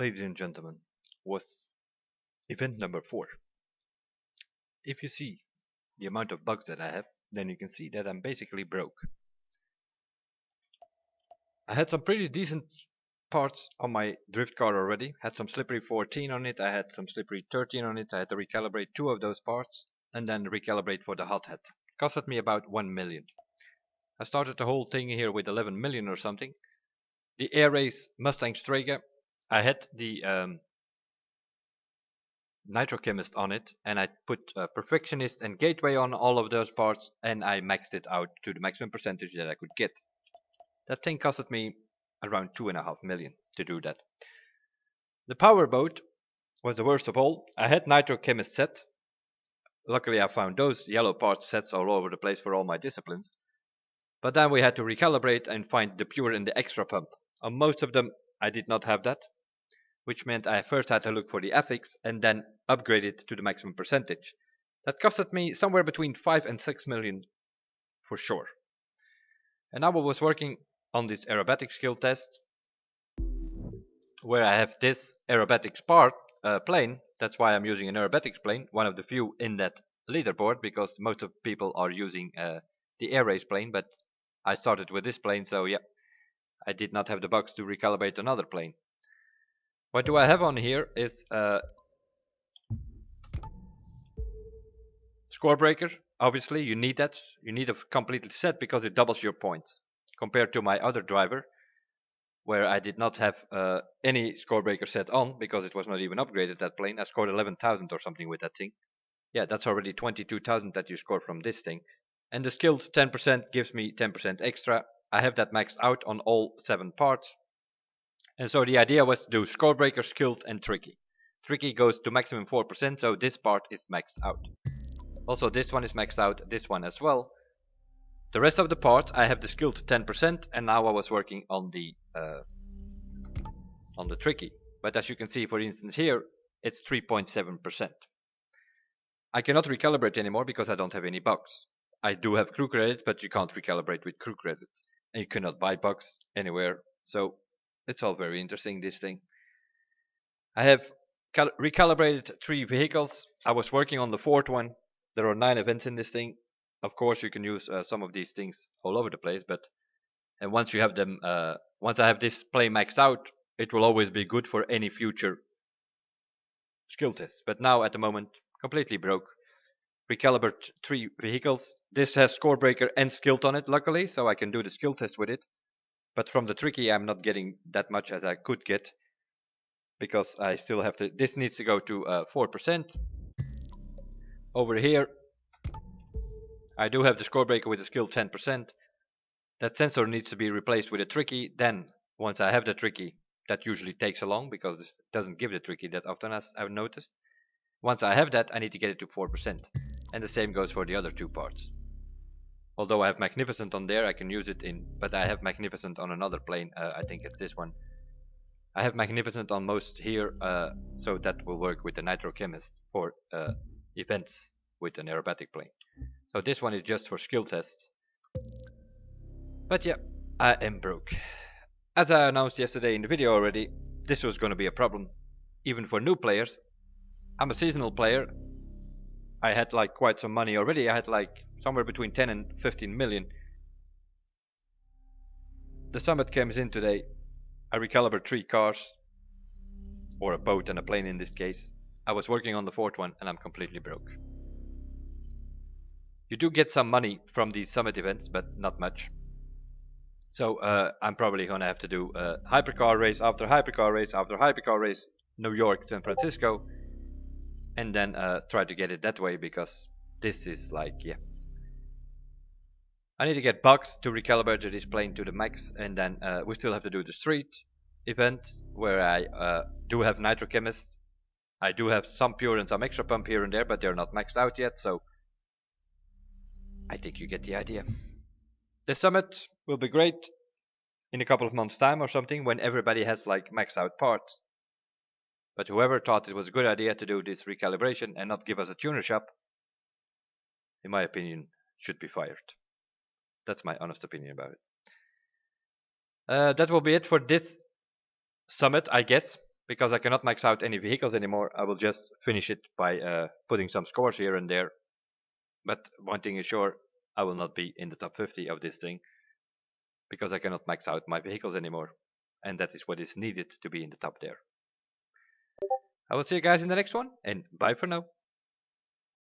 ladies and gentlemen, was event number 4. If you see the amount of bugs that I have, then you can see that I'm basically broke. I had some pretty decent parts on my drift car already. Had some slippery 14 on it, I had some slippery 13 on it, I had to recalibrate 2 of those parts and then recalibrate for the hot head. Costed me about 1 million. I started the whole thing here with 11 million or something. The Air Race Mustang Strega, I had the Nitrochemist on it, and I put Perfectionist and Gateway on all of those parts, and I maxed it out to the maximum percentage that I could get. That thing costed me around 2.5 million to do that. The power boat was the worst of all. I had Nitrochemist set. Luckily I found those yellow parts sets all over the place for all my disciplines. But then we had to recalibrate and find the pure and the extra pump. On most of them I did not have that, which meant I first had to look for the FX and then upgrade it to the maximum percentage. That costed me somewhere between 5 and 6 million for sure. And now I was working on this aerobatic skill test, where I have this aerobatics plane. That's why I'm using an aerobatics plane, one of the few in that leaderboard, because most of people are using the air race plane, but I started with this plane, so yeah, I did not have the bugs to recalibrate another plane. What do I have on here is score breaker. Obviously you need that. You need a completely set because it doubles your points compared to my other driver, where I did not have any score breaker set on because it was not even upgraded, that plane. I scored 11,000 or something with that thing. Yeah, that's already 22,000 that you score from this thing. And the skilled 10% gives me 10% extra. I have that maxed out on all 7 parts. And so the idea was to do score breaker, skilled and tricky. Tricky goes to maximum 4%, so this part is maxed out. Also this one is maxed out, this one as well. The rest of the parts I have the skilled 10%, and now I was working on the tricky. But as you can see, for instance here, it's 3.7%. I cannot recalibrate anymore because I don't have any bugs. I do have crew credits, but you can't recalibrate with crew credits, and you cannot buy bugs anywhere. So it's all very interesting, this thing. I have recalibrated 3 vehicles. I was working on the 4th one. There are 9 events in this thing. Of course you can use some of these things all over the place, but and once you have them, once I have this plane maxed out, it will always be good for any future skill tests. But now at the moment, completely broke. Recalibrate 3 vehicles. This has score breaker and skilled on it, luckily, so I can do the skill test with it. But from the tricky I'm not getting that much as I could get, because I still have to, this needs to go to 4%. Over here I do have the score breaker with the skill 10%. That sensor needs to be replaced with a tricky. Then once I have the tricky, that usually takes along because it doesn't give the tricky that often, as I've noticed. Once I have that, I need to get it to 4%. And the same goes for the other 2 parts. Although I have Magnificent on there, I can use it in, but I have Magnificent on another plane. I think it's this one. I have Magnificent on most here, so that will work with the Nitrochemist for events with an aerobatic plane. So this one is just for skill test. But yeah, I am broke. As I announced yesterday in the video already, this was going to be a problem, even for new players. I'm a seasonal player. I had like quite some money already. I had like somewhere between 10 and 15 million. The summit comes in today. I recalibrate 3 cars, or a boat and a plane in this case. I was working on the 4th one and I'm completely broke. You do get some money from these summit events, but not much. So I'm probably gonna have to do a hypercar race after hypercar race after hypercar race, New York, San Francisco, and then try to get it that way, because this is like, yeah. I need to get bugs to recalibrate this plane to the max, and then we still have to do the street event, where I do have Nitrochemist. I do have some pure and some extra pump here and there, but they're not maxed out yet, so I think you get the idea. The summit will be great in a couple of months time or something, when everybody has like maxed out parts. But whoever thought it was a good idea to do this recalibration and not give us a tuner shop, in my opinion, should be fired. That's my honest opinion about it. That will be it for this summit, I guess. because I cannot max out any vehicles anymore, I will just finish it by putting some scores here and there. But one thing is sure, I will not be in the top 50 of this thing because I cannot max out my vehicles anymore. And that is what is needed to be in the top there. I will see you guys in the next one, and bye for now.